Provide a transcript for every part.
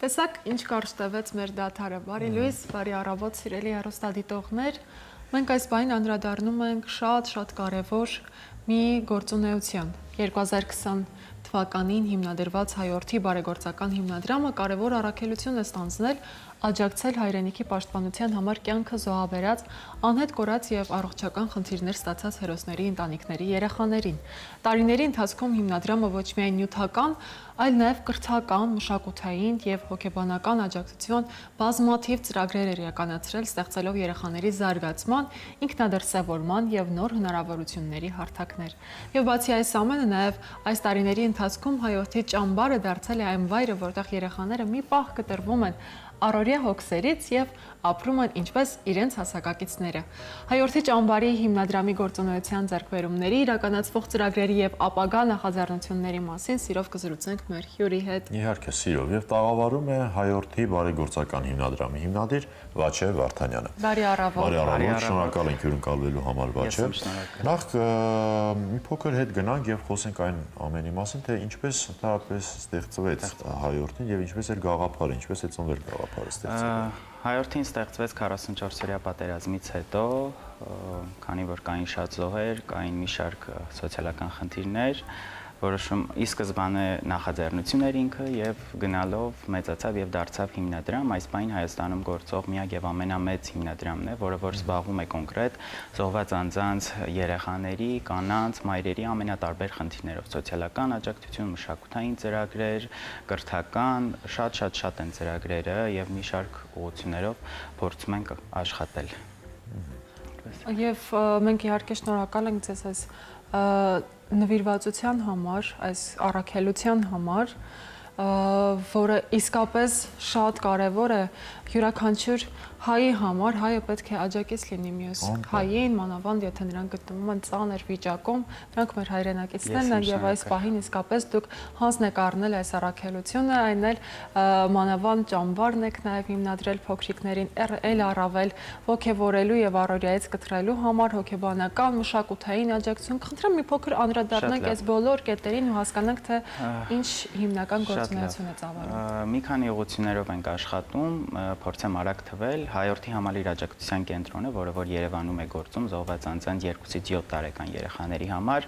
Տեսակ ինչ կարճ տևեց մեր դադարը, բարի լույս, բարի առավոտ սիրելի հեռուստադիտողներ, մենք այս բանին անդրադառնում ենք շատ կարևոր մի գործունեության, 2020 թվականին հիմնադրված հայորդի բարեգործական հիմնադրամը կարևոր առաքելություն է ստանձնել աջակցել հայրենիքի պաշտպանության համար կյանքը զոհաբերած, անհետ կորած և առողջական խնդիրներ ստացած հերոսների ընտանիքների երեխաներին։ Տարիների ընթացքում հիմնադրամը ոչ միայն նյութական, այլ նաև կրթական, մշակութային և հոգեբանական աջակցություն բազմաթիվ ծրագրեր էր իրականացրել, ստեղծելով երեխաների զարգացման, ինքնադրսևորման և նոր հնարավորությունների հարթակներ։ Եվ բացի այս ամենը, նաև այս տարիների ընթացքում հայորդի ճամբարը դարձել է այն վայրը, որտեղ երեխաները մի պահ կտրվում են առօրյա հոգսերից և ապրում են ինչպես իրենց հասակակիցները։ Հայորդի ճամբարի հիմնադրամի գործունեության ձեռքբերումների, իրականացվող ծրագրերի և ապագա նախաձեռնությունների մասին սիրով կզրուցենք մեր հյուրի հետ։ Իհարկե, սիրով եւ տաղավարում է հայորդի բարեգործական հիմնադրամի հիմնադիր Վաչե Վարդանյանը։ Բարի առավոտ։ Բարի առավոտ, շնորհակալ ենք հյուրընկալվելու համար, Վաչե։ Նախ մի փոքր հետ գնանք եւ խոսենք այն ամենի մասին, թե ինչպես ընդհանրապես ստեղծվեց հայորդին եւ ինչպես էր գաղափարը, ինչպես է ծնվել գաղափարը ստեղծել։ Հայորդին ստեղծվեց 44-օրյա պատերազմից հետո, քանի որ կային շատ զոհեր, կային մի շարք սոցիալական խնդիրներ, ի սկզբանե նախաձեռնություն էր ինքը եւ գնալով մեծացավ եւ դարձավ հիմնադրամ, այս պահին Հայաստանում գործող միակ եւ ամենամեծ հիմնադրամն է, որը որ զբաղվում է կոնկրետ զոհված անձանց երեխաների, կանանց, մայրերի ամենատարբեր խնդիրներով, սոցիալական աջակցություն, մշակութային ծրագրեր, կրթական, շատ են ծրագրերը եւ մի շարք ուղղություններով փորձում ենք աշխատել։ Եվ մենք իհարկե շնորհակալ ենք ձեզ այս նվիրվածության համար, այս առաքելության համար, որը իսկապես շատ կարևոր է յուրաքանչյուր հայի համար, հայը պետք է աջակից լինի մյուս հային, մանավանդ եթե նրանք գտնվում են ծանր վիճակում, նրանք մեր հայրենակիցներն են եւ այս պահին իսկապես դուք հանձն եք առնել այս առաքելությունը, այն էլ մանավանդ ճամբարն եք նաեւ հիմնադրել փոքրիկներին էլ առավել ոգևորելու եւ առօրյայից կտրելու համար հոգեբանական, մշակութային աջակցություն։ Խնդրեմ մի փոքր անդրադառնանք այս բոլոր կետերին ու հասկանանք թե ինչ հիմնական գործունեություն է ծավալում։ Մի քանի ուղղություններով ենք աշխատում, փորձեմ արագ թվել, հայորդի համալիր աջակցության կենտրոնը, որը որ Երևանում է գործում զոհված անձանց 2-ից 7 տարեկան երեխաների համար,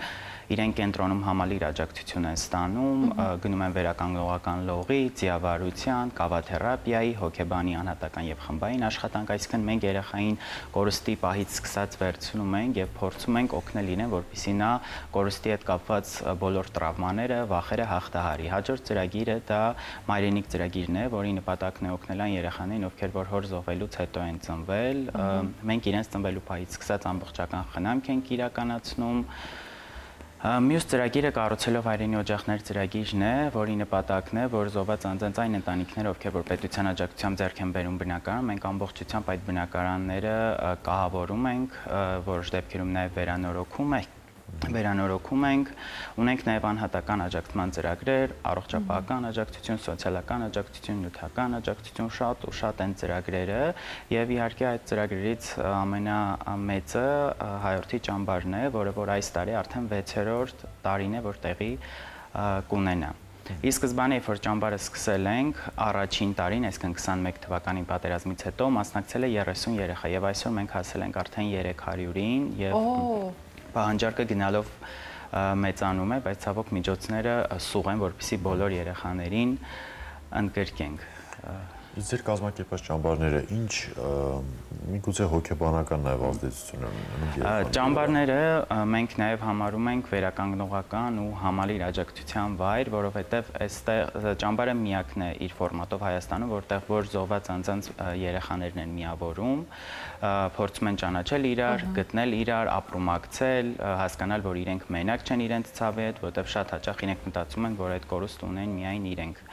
իրենք կենտրոնում համալիր աջակցություն են ստանում, գնում են վերականգնողական լողի, ձիավարության, կավաթերապիայի, հոգեբանի անհատական եւ խմբային աշխատանք, այսինքն մենք երեխային կորստի պահից սկսած վերցնում ենք եւ փորձում ենք օգնել իրեն, որպեսզի նա կորստի հետ կապված բոլոր տրավմաները, վախերը հաղթահարի։ Հաջորդ ծրագիրը դա մայրենիք ծրագիրն է, որի նպատակն է օգնել այն երեխաներին, ովքեր որ հոր զոհվելուց հետո են ծնվել, մենք իրենց ծնվելու պահից սկսած ամբողջական խնամք ենք իրականացնում։ Մյուս ծրագիրը կառուցելով հայրենի օջախներ ծրագիրն է, որի նպատակն է, որ զոհված անձանց այն ընտանիքները, ովքեր որ պետության աջակցությամբ ձեռք են բերում բնակարան, մենք ամբողջությամբ այդ բնակարանները կահավորում ենք, որոշ դեպքերում նաև վերանորոգում ենք, ունենք նաև անհատական աջակցման ծրագրեր, առողջապահական աջակցություն, սոցիալական աջակցություն, նյութական աջակցություն, շատ են ծրագրերը եւ իհարկե այդ ծրագրերից ամենամեծը հայորդի ճամբարն է, որը որ այս տարի արդեն 6-րդ տարին է, որ տեղի կունենա։ Ի սկզբանե, երբ որ ճամբարը սկսել ենք, առաջին տարին, այսինքն 21 թվականին պատերազմից հետո մասնակցել է 30 երեխա եւ այսօր մենք հասել ենք արդեն 300-ին եւ պահանջարկը գնալով մեծանում է, բայց ցավոք միջոցները սուղ են, որպեսզի բոլոր երեխաներին ընդգրկենք։ Իսկ ձեր կազմակերպած ճամբարները ինչ միգուցե հոգեբանական նաև ազդեցություն ունեն։ Ճամբարները մենք նաև համարում ենք վերականգնողական ու համալիր աջակցության վայր, որովհետև այստեղ ճամբարը միակն է իր ֆորմատով Հայաստանում, որտեղ որ զոհված անձանց երեխաներն են միավորում, փորձում են ճանաչել իրար, գտնել իրար, ապրումակցել, հասկանալ, որ իրենք մենակ չեն իրենց ցավի հետ, որտեղ շատ հաճախ իրենք մտածում են, որ այդ կորուստը ունեն միայն իրենք։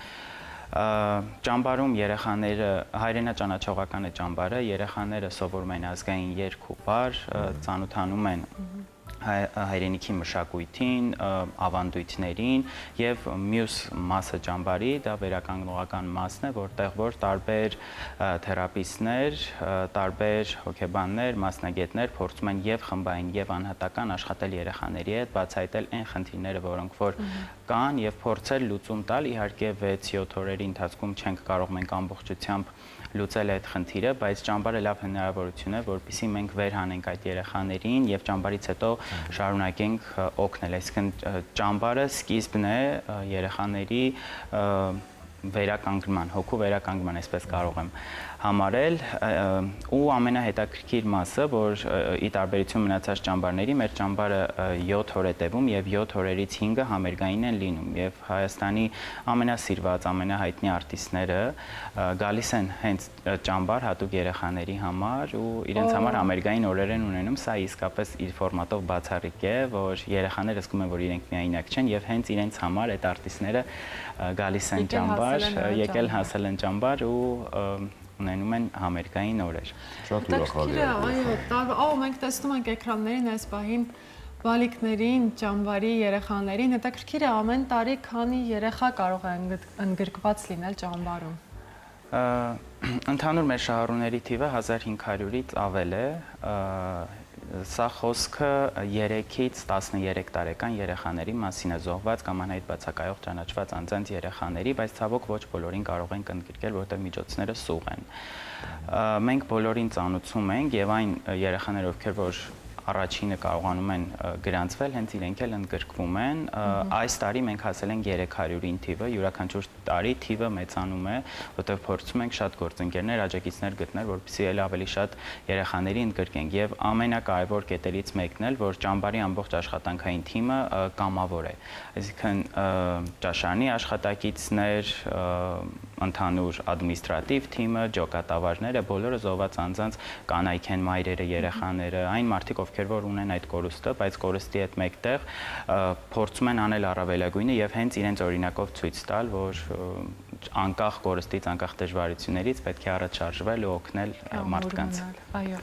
Ճամբարում երեխաները, հայրենաճանաչողական է ճամբարը, երեխաները սովորում են ազգային երգ ու պար, ծանոթանում են հայրենիքի մշակույթին, ավանդույթներին եւ մյուս մասը ճամբարի դա վերականգնողական մասն է, որտեղ որ տարբեր թերապիստներ, տարբեր հոգեբաններ, մասնագետներ փորձում են եւ խմբային եւ անհատական աշխատել երեխաների հետ, բացահայտել այն խնդիրները, որոնք որ կան եւ փորձել լուծում տալ։ Իհարկե 6-7 օրերի ընթացքում չենք կարող մենք ամբողջությամբ լուծել այդ խնդիրը, բայց ճամբարը լավ հնարավորություն է, որպեսզի մենք վեր հանենք այդ երեխաներին եւ ճամբարից հետո շարունակենք օգնել։ Այսինքն ճամբարը սկիզբն է երեխաների վերականգնման, հոգու վերականգնման, այսպես կարող եմ համարել, ու ամենահետաքրքիր մասը, որ ի տարբերություն մնացած ճամբարների, մեր ճամբարը 7 օր է տևում եւ 7 օրերից 5-ը համերգային են լինում եւ Հայաստանի ամենասիրված, ամենահայտնի արտիստները գալիս են հենց ճամբար հատուկ երեխաների համար ու իրենց համար համերգային օրեր են ունենում, սա իսկապես իր ֆորմատով բացառիկ է, որ երեխաները զգում են, որ իրենք միայնակ չեն եւ հենց իրենց համար այդ արտիստները գալիս են ճամբար, եկել հասել են ճամբար ու ունենում են համերգային օրեր։ Շատ ուրախալի է։ Այո, մենք տեսնում ենք էկրաններին այս պահին բալիկներին, ճամբարի երեխաներին, հետաքրքիր է ամեն տարի քանի երեխա կարող է ընդգրկված լինել ճամբարում։ Ընդհանուր մեր շահառուների թիվը 1500-ից ավել է, սա խոսքը 3-ից 13 տարեկան երեխաների մասին է, զոհված կամ անհայտ բացակայող ճանաչված անձանց երեխաների, բայց ցավոք ոչ բոլորին կարող ենք ընդգրկել, որտեղ միջոցները սուղ են։ Մենք բոլորին ծանոթում ենք եւ այն երեխաները, ովքեր որ առաջինը կարողանում են գրանցվել, հենց իրենք էլ ընդգրկվում են։ Այս տարի մենք հասել ենք 300-ին թիվը, յուրաքանչյուր տարի թիվը մեծանում է, որտեղ փորձում ենք շատ գործընկերներ, աջակիցներ գտնել, որպեսզի էլ ավելի շատ երեխաների ընդգրկենք։ Եվ ամենակարևոր կետերից մեկն էլ, որ ճամբարի ամբողջ աշխատանքային թիմը կամավոր է։ Այսինքն ճաշարանի աշխատակիցներ, ընդհանուր ադմինիստրատիվ թիմը, ջոկատավարները, բոլորը զոհված անձանց կանայք են, մայրերը, երեխաները, այն մարդիկ, ովքեր որ ունեն այդ կորուստը, բայց կորուստի հետ մեկտեղ փորձում են անել առավելագույնը եւ հենց իրենց օրինակով ցույց տալ, որ անկախ կորուստից, անկախ դժվարություններից պետք է առաջ շարժվել ու օգնել մարդկանց։ Այո։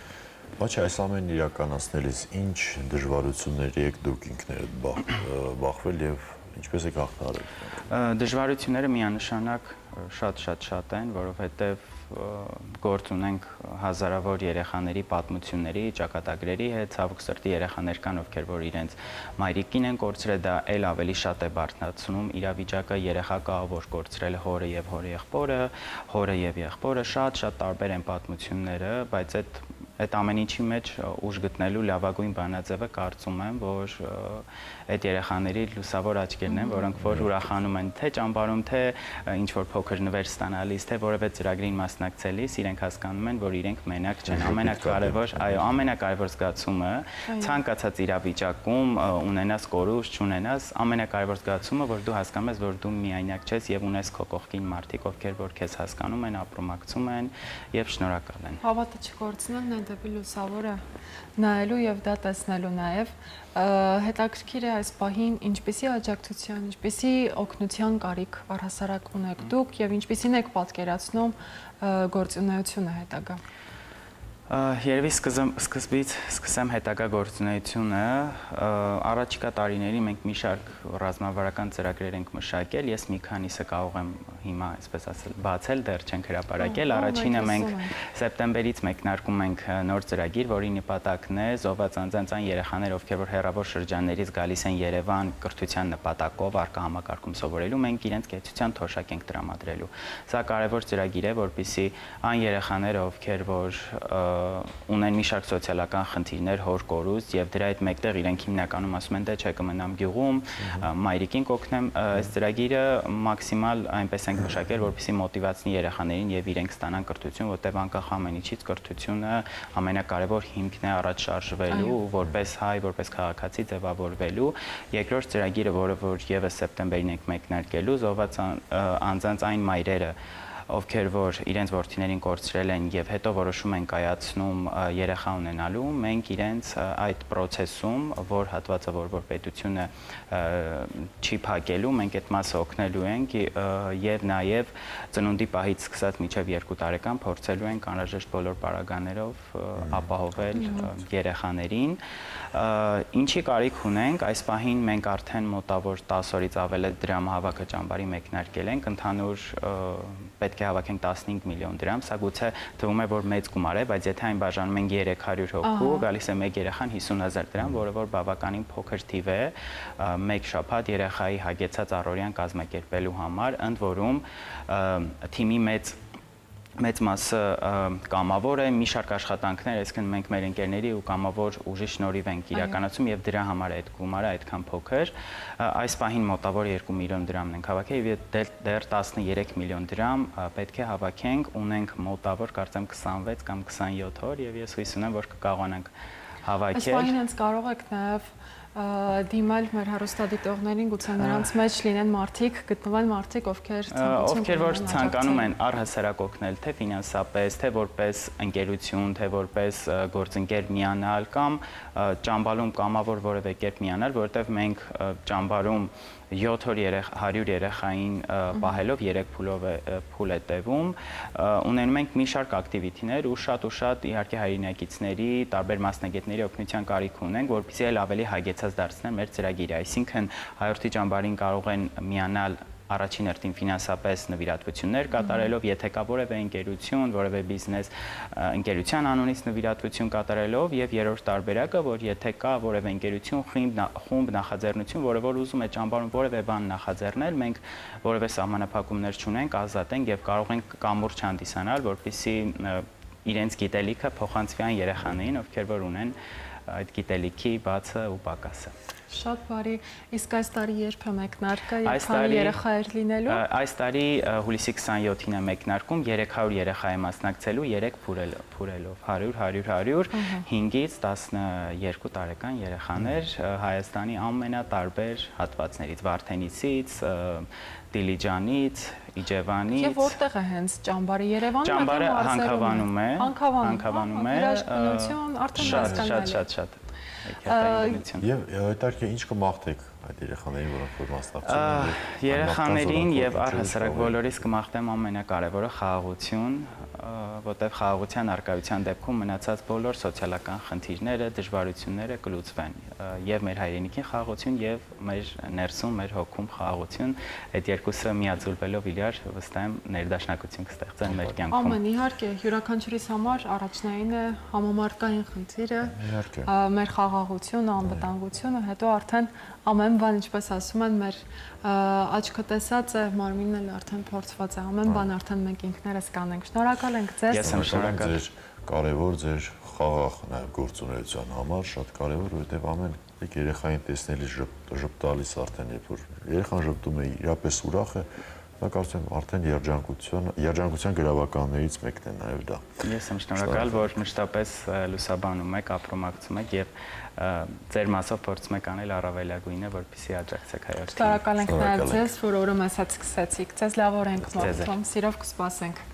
Բայց այս ամենը իրականացնելիս ինչ դժվարությունների եք դուք ինքներդ բախվել եւ ինչպես եք հաղթահարել։ Դժվարությունները միանշանակ շատ են, որովհետեւ գործ ունենք հազարավոր երեխաների պատմությունների, ճակատագրերի հետ, ցավոք սրտի երեխաներ կան, ովքեր որ իրենց մայրիկին են կորցրել, դա էլ ավելի շատ է բարդացնում իրավիճակը, երեխա կա, որ կորցրել հորը եւ հորը եղբորը, հորը եւ եղբորը, շատ տարբեր են պատմությունները, բայց այդ ամեն ինչի մեջ ուժ գտնելու լավագույն բանաձևը կարծում եմ, որ այդ երեխաների լուսավոր աչքերն են, որոնք որ ուրախանում են թե ճամբարում, թե ինչ որ փոքր նվեր ստանալիս, թե որևէ ծրագրին մասնակցելիս, իրենք հասկանում են, որ իրենք մենակ չեն։ Ամենակարևոր զգացումը ցանկացած իրավիճակում ունենաս կորուստ, չունենաս, ամենակարևոր զգացումը, որ դու հասկանում ես, որ դու միայնակ չես եւ ունես քո կողքին մարդիկ, ովքեր որ քեզ հասկանում են, ապրոմակցում են եւ շնորհակալ են։ Հավատը չկորցնելն է դեպի լուսավորը նայելու եւ դա տեսնելու նաեւ հետաքրքիր է այս պահին ինչպիսի աջակցության, ինչպիսի օգնության կարիք առհասարակ ունեք դուք եւ ինչպիսին եք պատկերացնում գործունեությունը հետագա։ Երևի սկզբից սկսեմ հետագա գործունեությունը, առաջիկա տարիների մենք մի շարք ռազմավարական ծրագրեր ենք մշակել, ես մի քանիսը կարող եմ հիմա, այսպես ասել, բացել, դեռ չենք հրապարակել, առաջինը մենք սեպտեմբերից մեկնարկում ենք նոր ծրագիր, որի նպատակն է զոհված անձանց այն երեխաներ, ովքեր որ հեռավոր շրջաններից գալիս են Երևան կրթության նպատակով առկա համակարգում սովորելու, մենք իրենց կեցության թոշակ ենք տրամադրելու։ Սա կարևոր ծրագիր է, որպեսզի այն երեխաները, ովքեր որ ունեն մի շարք սոցիալական խնդիրներ, հոր կորուստ եւ դրա հետ մեկտեղ իրենք հիմնականում ասում են, դե չէ կմնամ գյուղում, մայրիկին կօգնեմ, այս ծրագիրը մաքսիմալ այնպես ենք մշակել, որպեսզի մոտիվացնի երեխաներին եւ իրենք ստանան կրթություն, որտեղ անկախ ամեն ինչից կրթությունը ամենակարևոր հիմքն է առաջ շարժվելու, որպես հայ, որպես քաղաքացի ձևավորվելու։ Երկրորդ ծրագիրը, որը որ եւս սեպտեմբերին ենք մեկնարկելու, զոհված անձանց այն մայրերը, ովքեր որ իրենց որդիներին կորցրել են եւ հետո որոշում են կայացնում երեխա ունենալու, մենք իրենց այդ process-ում, որ հատվածը որ պետությունը չի փակելու, մենք այդ մասը օգնելու ենք եւ նաեւ ծնունդի պահից սկսած մինչեւ 2 տարեկան փորձելու ենք անհրաժեշտ բոլոր պարագաներով ապահովել երեխաներին։ Ինչի կարիք ունենք, այս պահին մենք արդեն մոտավոր 10 օրից ավել է դրամահավաքը ճամբարի մեկնարկել ենք, ընդհանուր պետք է հավաքենք 15 միլիոն դրամ, սա գուցե թվում է, որ մեծ գումար է, բայց եթե այն բաժանում ենք 300 հոգու, գալիս է մեկ երեխան 50,000 դրամ, որը որ բավականին փոքր թիվ է, մեկ շաբաթ երեխայի հագեցած առօրյան կազմակերպելու համար, ընդ որում թիմի մեծ մասը կամավոր է, մի շարք աշխատանքներ, այսինքն մենք մեր ընկերների ու կամավոր ուժի շնորհիվ ենք իրականացում եւ դրա համար է այդ գումարը այդքան փոքր։ Այս պահին մոտավոր 2 միլիոն դրամն ենք հավաքել եւ դեռ 13 միլիոն դրամ պետք է հավաքենք, ունենք մոտավոր կարծեմ 26 կամ 27 օր եւ ես հույս ունեմ, որ կկարողանանք հավաքել։ Այս պահին հենց կարող եք նաեւ դիմել մեր հեռուստադիտողներին, գուցե նրանց մեջ լինեն մարդիկ, գտնվեն մարդիկ, ովքեր որ ցանկանում են առհասարակ օգնել, թե ֆինանսապես, թե որպես ընկերություն, թե որպես գործընկեր միանալ կամ ճամբարում կամավոր որևէ կերպ միանալ, որովհետև մենք ճամբարում 7 օր 100 երեխային պահելով 3 փուլ է տևում, ունենում ենք մի շարք ակտիվիտիներ ու շատ իհարկե հայրենակիցների, տարբեր մասնագետների օգնության կարիք ունենք, որպեսզի էլ ավելի հագեցած դարձնել մեր ծրագիրը, այսինքն հայորդի ճամբարին կարող են միանալ առաջին հերթին ֆինանսապես նվիրատվություններ կատարելով, եթե կա որևէ ընկերություն, որևէ բիզնես ընկերության անունից նվիրատվություն կատարելով եւ երրորդ տարբերակը, որ եթե կա որևէ ընկերություն, խումբ, նախաձեռնություն, որը որ ուզում է ճամբարում որևէ բան նախաձեռնել, մենք որևէ սահմանափակումներ չունենք, ազատ ենք եւ կարող ենք կամուրջ հանդիսանալ, որպեսզի իրենց գիտելիքը փոխանցվի այն երեխաներին, ովքեր որ ունեն այդ գիտելիքի բացը ու պակասը։ Շատ բարի, իսկ այս տարի երբ է մեկնարկը, քանի երեխա էր լինելու։ Այս տարի հուլիսի 27-ին է մեկնարկում, 300 երեխա է մասնակցելու, 3 փուրելով, 100, 5-ից 12 տարեկան երեխաներ Հայաստանի ամենատարբեր հատվածներից, Վարդենիսից, Դիլիջանից, Իջևանից։ Եվ որտեղ է հենց ճամբարը, Երևանում է, ճամբարը Հանքավանում է։ Հանքավանում է։ Հրաշքնություն, արդեն հասկանալի։ Շատ։ Եվ հետարքի ինչ կմաղթեք այդ երեխաներին, որոնք որ մասնակցում են։ Երեխաներին եւ առհասարակ բոլորիս կմաղթեմ ամենակարևորը խաղաղություն, որտեղ խաղաղության արկայության դեպքում մնացած բոլոր սոցիալական խնդիրները, դժվարությունները կլուծվեն եւ մեր հայրենիքի խաղաղություն եւ մեր ներսում, մեր հոգում խաղաղություն, այդ երկուսը միաձուլվելով իրար վստահ եմ ներդաշնակություն կստեղծեն մեր կյանքում։ Ամեն իհարկե յուրաքանչյուրիս համար առաջնային է համամարտկային խնդիրը, մեր խաղաղությունը, անվտանգությունը, հետո արդեն ամեն բան, ինչպես ասում են, մեր աչքը տեսած է, մարմինն էլ արդեն փորձված է, ամեն բան արդեն մենք ինքներս կանենք։ Շնորհակալ ենք ձեզ։ Ես եմ շնորհակալ ձեր կարևոր ձեր խաղաղ նաև գործունեության համար, շատ կարևոր, որովհետև ամեն երեխային տեսնելիս ժպտալիս արդեն, երբ որ երեխան ժպտում է, իրապես ուրախ է, դա կարծեմ արդեն երջանկության գրավականներից մեկն է նաև դա։ Ես եմ շնորհակալ, որ մշտապես լուսաբանում եք, ապրոմակցում եք եւ ձեր մասով փորձում եք անել առավելագույնը, որպեսզի աջակցեք հայրենիքին։ Շնորհակալ ենք նաև ձեզ, որ օրը մեզ հետ սկսեցիք։ Ձեզ լավ օր ենք մաղթում, սիրով կսպասենք։